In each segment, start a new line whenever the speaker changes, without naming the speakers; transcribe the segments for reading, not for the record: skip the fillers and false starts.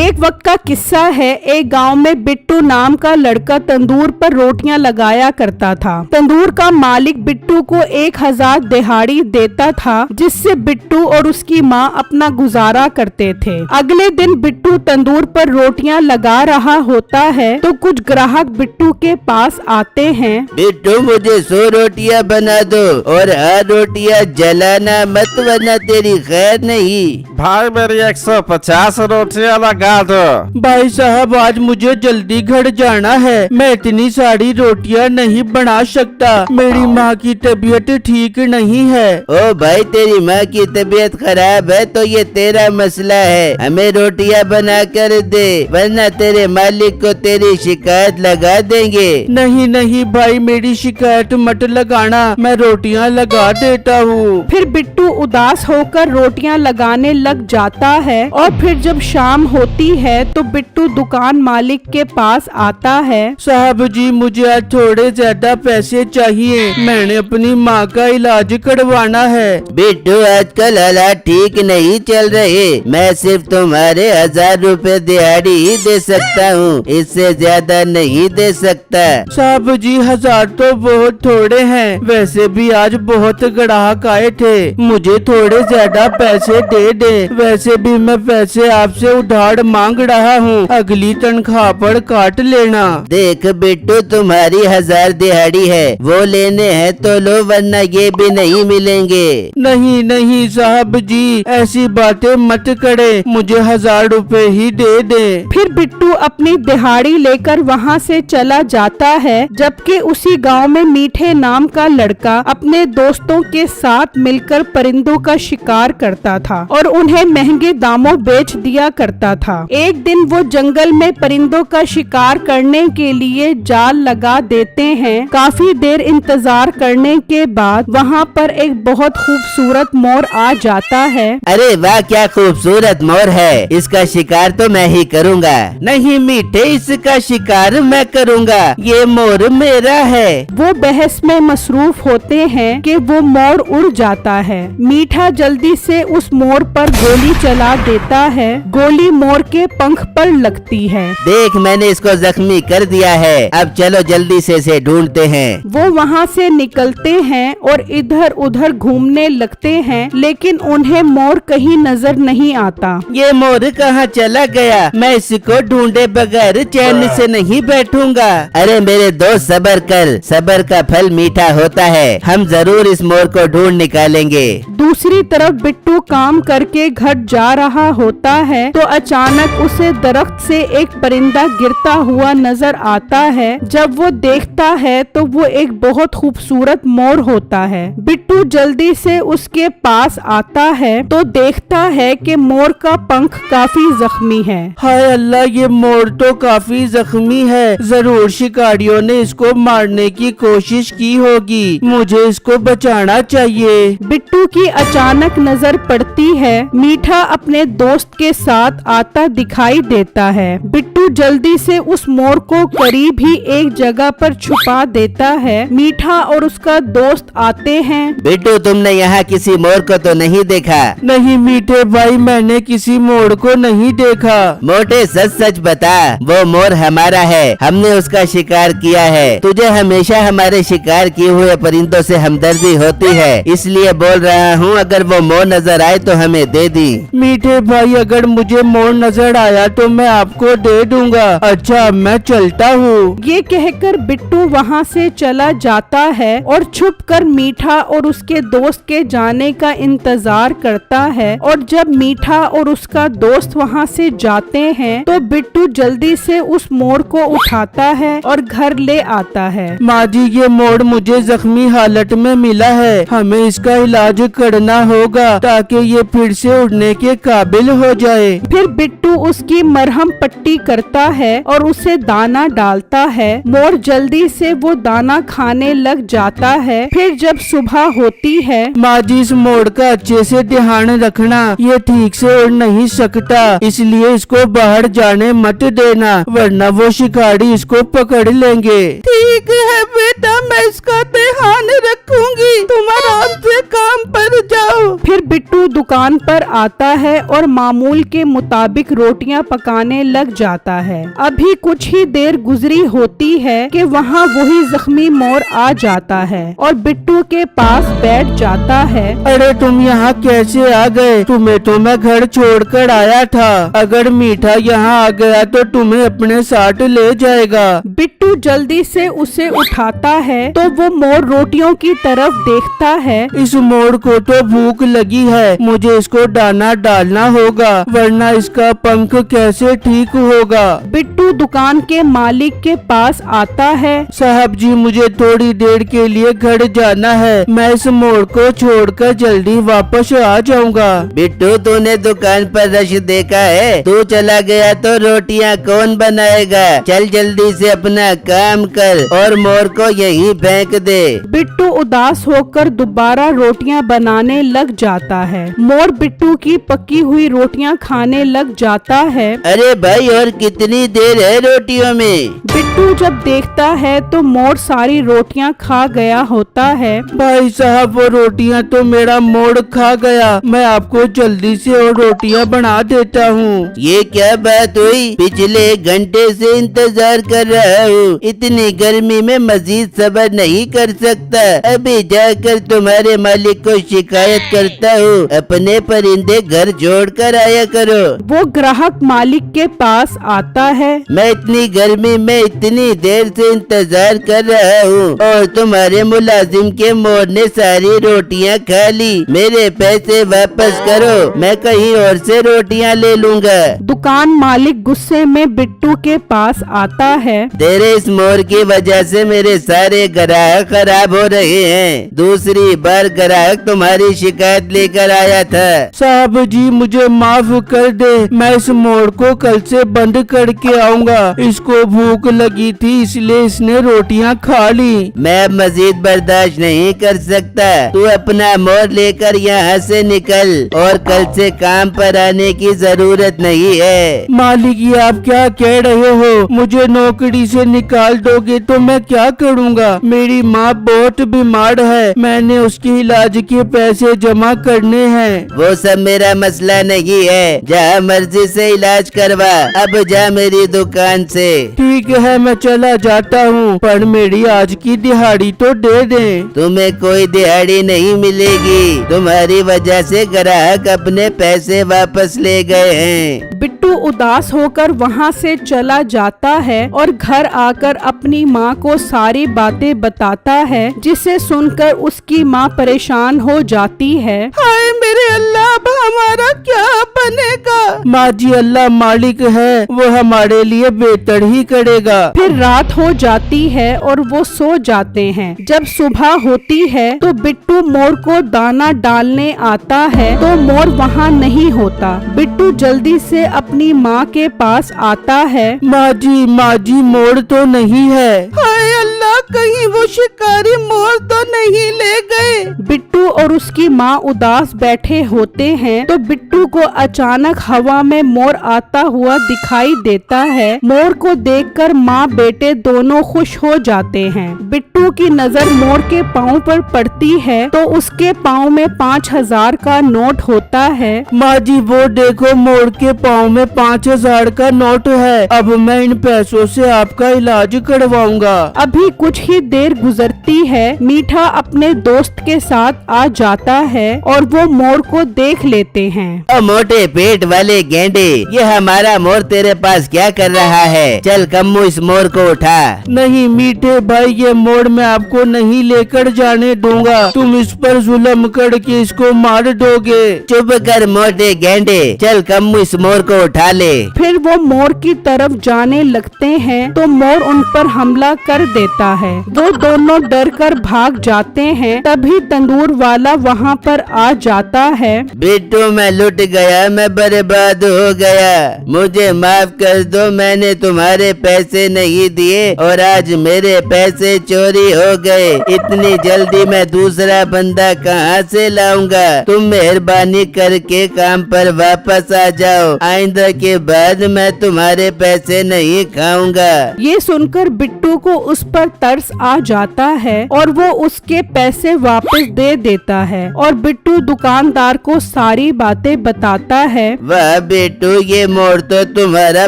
एक वक्त का किस्सा है। एक गांव में बिट्टू नाम का लड़का तंदूर पर रोटियां लगाया करता था। तंदूर का मालिक बिट्टू को 1000 दिहाड़ी देता था, जिससे बिट्टू और उसकी माँ अपना गुजारा करते थे। अगले दिन बिट्टू तंदूर पर रोटियां लगा रहा होता है तो कुछ ग्राहक बिट्टू के पास आते हैं।
बिट्टू मुझे 100 रोटियां बना दो और हर रोटियां जलाना मत, वरना तेरी खैर नहीं।
भाई मेरी 150 रोटियां लगा दो।
भाई साहब आज मुझे जल्दी घर जाना है, मैं इतनी सारी रोटियां नहीं बना सकता, मेरी माँ की तबीयत ठीक नहीं है।
ओ भाई तेरी माँ की तबीयत खराब है तो ये तेरा मसला है, हमें रोटियां बना कर दे वरना तेरे मालिक को तेरी शिकायत लगा देंगे।
नहीं नहीं भाई मेरी शिकायत मत लगाना, मैं रोटियां लगा देता हूँ।
फिर बिट्टू उदास होकर रोटियां लगाने लग जाता है और फिर जब शाम होती है तो बिट्टू दुकान मालिक के पास आता है।
साहब जी मुझे आज थोड़े ज्यादा पैसे चाहिए, मैंने अपनी माँ का इलाज करवाना है।
बिट्टू आजकल हालात ठीक नहीं चल रहे, मैं सिर्फ तुम्हारे 1000 रुपए दिहाड़ी ही दे सकता हूँ, इससे ज्यादा नहीं दे सकता।
साहब जी 1000 तो बहुत थोड़े हैं, वैसे भी आज बहुत ग्राहक आए थे, मुझे थोड़े ज्यादा पैसे दे दे। वैसे भी मैं पैसे आपसे उधार मांग रहा हूँ, अगली तनख्वाह पर काट लेना।
देख बिट्टू तुम्हारी 1000 दिहाड़ी है, वो लेने हैं तो लो वरना ये भी नहीं मिलेंगे।
नहीं नहीं साहब जी ऐसी बातें मत करे, मुझे 1000 रुपए ही दे दे।
फिर बिट्टू अपनी दिहाड़ी लेकर वहाँ से चला जाता है, जबकि उसी गांव में मीठे नाम का लड़का अपने दोस्तों के साथ मिलकर परिंदों का शिकार करता था और उन्हें महंगे दामों बेच दिया करता था। एक दिन वो जंगल में परिंदों का शिकार करने के लिए जाल लगा देते हैं। काफी देर इंतजार करने के बाद वहाँ पर एक बहुत खूबसूरत मोर आ जाता है।
अरे वाह क्या खूबसूरत मोर है, इसका शिकार तो मैं ही करूँगा। नहीं मीठे इसका शिकार मैं करूँगा, ये मोर मेरा है।
वो बहस में मसरूफ होते हैं कि वो मोर उड़ जाता है। मीठा जल्दी से उस मोर पर गोली चला देता है, गोली मोर के पंख पर लगती है।
देख मैंने इसको जख्मी कर दिया है, अब चलो जल्दी से इसे ढूंढते हैं।
वो वहाँ से निकलते हैं और इधर उधर घूमने लगते हैं, लेकिन उन्हें मोर कहीं नजर नहीं आता।
ये मोर कहाँ चला गया, मैं इसको ढूंढे बगैर चैन से नहीं बैठूंगा। अरे मेरे दोस्त सब्र कर, सब्र का फल मीठा होता है, हम जरूर इस मोर को ढूंढ निकालेंगे।
दूसरी तरफ बिट्टू काम करके घर जा रहा होता है तो अचानक उसे दरख्त से एक परिंदा गिरता हुआ नजर आता है। जब वो देखता है तो वो एक बहुत खूबसूरत मोर होता है। बिट्टू जल्दी से उसके पास आता है तो देखता है कि मोर का पंख काफी जख्मी है।
हाय अल्लाह ये मोर तो काफी जख्मी है, जरूर शिकारियों ने इसको मारने की कोशिश की होगी, मुझे इसको बचाना चाहिए।
बिट्टू की अचानक नजर पड़ती है, मीठा अपने दोस्त के साथ आता दिखाई देता है। बिट्टू जल्दी से उस मोर को करीब ही एक जगह पर छुपा देता है। मीठा और उसका दोस्त आते हैं।
बिट्टू तुमने यहाँ किसी मोर को तो नहीं देखा?
नहीं मीठे भाई मैंने किसी मोर को नहीं देखा।
मोटे सच सच बता, वो मोर हमारा है, हमने उसका शिकार किया है। तुझे हमेशा हमारे शिकार किए हुए परिंदों से हमदर्दी होती है, इसलिए बोल रहा हूँ अगर वो मोर नजर आए तो हमें दे दी।
मीठे भाई अगर मुझे मोर नजर आया तो मैं आपको दे दूंगा। अच्छा मैं चलता हूँ।
ये कहकर बिट्टू वहाँ से चला जाता है और छुपकर मीठा और उसके दोस्त के जाने का इंतजार करता है। और जब मीठा और उसका दोस्त वहाँ से जाते हैं तो बिट्टू जल्दी से उस मोर को उठाता है और घर ले आता है।
माँ जी ये मोर मुझे जख्मी हालत में मिला है, हमें इसका इलाज करना होगा ताकि ये फिर से उड़ने के काबिल हो जाए।
फिर बिट्टू उसकी मरहम पट्टी करता है और उसे दाना डालता है। मोर जल्दी से वो दाना खाने लग जाता है। फिर जब सुबह होती है,
माँ जी इस मोर का अच्छे से ध्यान रखना, ये ठीक से उड़ नहीं सकता, इसलिए इसको बाहर जाने मत देना वरना वो शिकारी इसको पकड़ लेंगे।
ठीक है बेटा मैं इसका ध्यान रखूंगी, तुम आराम से काम पर जाओ।
फिर बिट्टू दुकान पर आता है और मामूल के मुताबिक मालिक रोटियां पकाने लग जाता है। अभी कुछ ही देर गुजरी होती है कि वहाँ वही जख्मी मोर आ जाता है और बिट्टू के पास बैठ जाता है।
अरे तुम यहाँ कैसे आ गए? तुम्हें तो मैं घर छोड़कर आया था। अगर मीठा यहाँ आ गया तो तुम्हें अपने साथ ले जाएगा।
बिट्टू जल्दी से उसे उठाता है तो वो मोर रोटियों की तरफ देखता है।
इस मोर को तो भूख लगी है, मुझे इसको दाना डालना होगा वरना इसका पंख कैसे ठीक होगा।
बिट्टू दुकान के मालिक के पास आता है।
साहब जी, मुझे थोड़ी देर के लिए घर जाना है, मैं इस मोर को छोड़कर जल्दी वापस आ जाऊंगा।
बिट्टू, तूने दुकान पर रश देखा है? तू चला गया तो रोटियां कौन बनाएगा? चल जल्दी से अपना काम कर और मोर को यहीं फेंक दे।
बिट्टू उदास होकर दोबारा रोटियां बनाने लग जाता है। मोर बिट्टू की पकी हुई रोटियां खाने लग जाता है।
अरे भाई, और कितनी देर है रोटियों में?
बिट्टू जब देखता है तो मोर सारी रोटियां खा गया होता है।
भाई साहब, वो रोटियां तो मेरा मोर खा गया, मैं आपको जल्दी से और रोटियां बना देता हूँ।
ये क्या बात हुई? पिछले घंटे से इंतजार कर रहा हूँ, इतनी गर्मी में मजीद सब्र नहीं कर सकता। अभी जाकर तुम्हारे मालिक को शिकायत करता हूँ, अपने परिंदे घर छोड़कर आया करो।
वो ग्राहक मालिक के पास आता है।
मैं इतनी गर्मी में इतनी देर से इंतजार कर रहा हूँ और तुम्हारे मुलाजिम के मोर ने सारी रोटियाँ खा ली। मेरे पैसे वापस करो, मैं कहीं और से रोटियाँ ले लूँगा।
दुकान मालिक गुस्से में बिट्टू के पास आता है।
तेरे इस मोर की वजह से मेरे सारे ग्राहक खराब हो रहे हैं। दूसरी बार ग्राहक तुम्हारी शिकायत लेकर आया था।
साहब जी, मुझे माफ कर दे, मैं इस मोर को कल से बंद करके आऊँगा। इसको भूख लगी थी इसलिए इसने रोटियां खा ली।
मैं मजीद बर्दाश्त नहीं कर सकता। तू अपना मोर लेकर यहाँ से निकल और कल से काम पर आने की जरूरत नहीं है।
मालिक, ये आप क्या कह रहे हो? मुझे नौकरी से निकाल दोगे तो मैं क्या करूँगा? मेरी माँ बहुत बीमार है, मैंने उसके इलाज के पैसे जमा करने हैं।
वो सब मेरा मसला नहीं है, जहाँ मर्जी से इलाज करवा। अब जा मेरी दुकान से।
ठीक है, मैं चला जाता हूँ, पर मेरी आज की दिहाड़ी तो दे दें।
तुम्हें कोई दिहाड़ी नहीं मिलेगी, तुम्हारी वजह से ग्राहक अपने पैसे वापस ले गए हैं।
बिट्टू उदास होकर वहाँ से चला जाता है और घर आकर अपनी माँ को सारी बातें बताता है, जिसे सुनकर उसकी माँ परेशान हो जाती है।
हाय मेरे अल्लाह, अब हमारा क्या बनेगा?
माँ जी, अल्लाह मालिक है, वो हमारे लिए बेहतर ही करेगा।
फिर रात हो जाती है और वो सो जाते हैं। जब सुबह होती है तो बिट्टू मोर को दाना डालने आता है तो मोर वहाँ नहीं होता। बिट्टू जल्दी से अपनी माँ के पास आता है।
माँ जी, मोर तो नहीं है।
हाय अल्लाह, कहीं वो शिकारी मोर तो नहीं ले गए?
बिट्टू और उसकी माँ उदास बैठे होते हैं तो बिट्टू को अचानक हवा में मोर आता हुआ दिखाई देता है। मोर को देखकर माँ बेटे दोनों खुश हो जाते हैं। बिट्टू की नजर मोर के पाँव पर पड़ती है तो उसके पाँव में 5000 का नोट होता है।
माँ जी, वो देखो, मोर के पाँव में 5000 का नोट है। अब मैं इन पैसों से आपका इलाज करवाऊंगा।
अभी कुछ ही देर गुजरती है। मीठा अपने दोस्त के साथ आ जाता है और वो मोर को देख लेते हैं।
ओ मोटे पेट वाले गेंडे, ये हमारा मोर तेरे पास क्या कर रहा है? चल कम्मू, इस मोर को उठा।
नहीं मीठे भाई, ये मोर मैं आपको नहीं लेकर जाने दूंगा। तुम इस पर जुल्म करके इसको मार दोगे।
चुप कर मोटे गेंडे, चल कम्मू, इस मोर को उठा ले।
फिर वो मोर की तरफ जाने लगते हैं तो मोर उन पर हमला कर देता है। वो दोनों डर कर भाग जाते हैं। तभी तंदूर वाला वहाँ पर आ जाता है।
बिट्टू, मैं लुट गया, मैं बर्बाद हो गया, मुझे माफ कर दो। मैंने तुम्हारे पैसे नहीं दिए और आज मेरे पैसे चोरी हो गए। इतनी जल्दी मैं दूसरा बंदा कहाँ से लाऊंगा? तुम मेहरबानी करके काम पर वापस आ जाओ। आइंदा के बाद मैं तुम्हारे पैसे नहीं खाऊंगा।
ये सुनकर बिट्टू को उस पर तरस आ जाता है और वो उसके पैसे वापस दे देता है और बिट्टू दुकानदार को सारी बातें बताता है।
वाह बेटू, ये मोर तो तुम्हारा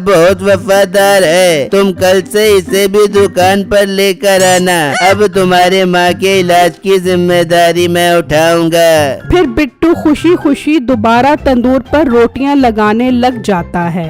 बहुत वफादार है। तुम कल से इसे भी दुकान पर लेकर आना। अब तुम्हारे माँ के इलाज की जिम्मेदारी मैं उठाऊंगा।
फिर बिट्टू खुशी खुशी दोबारा तंदूर पर रोटियां लगाने लग जाता है।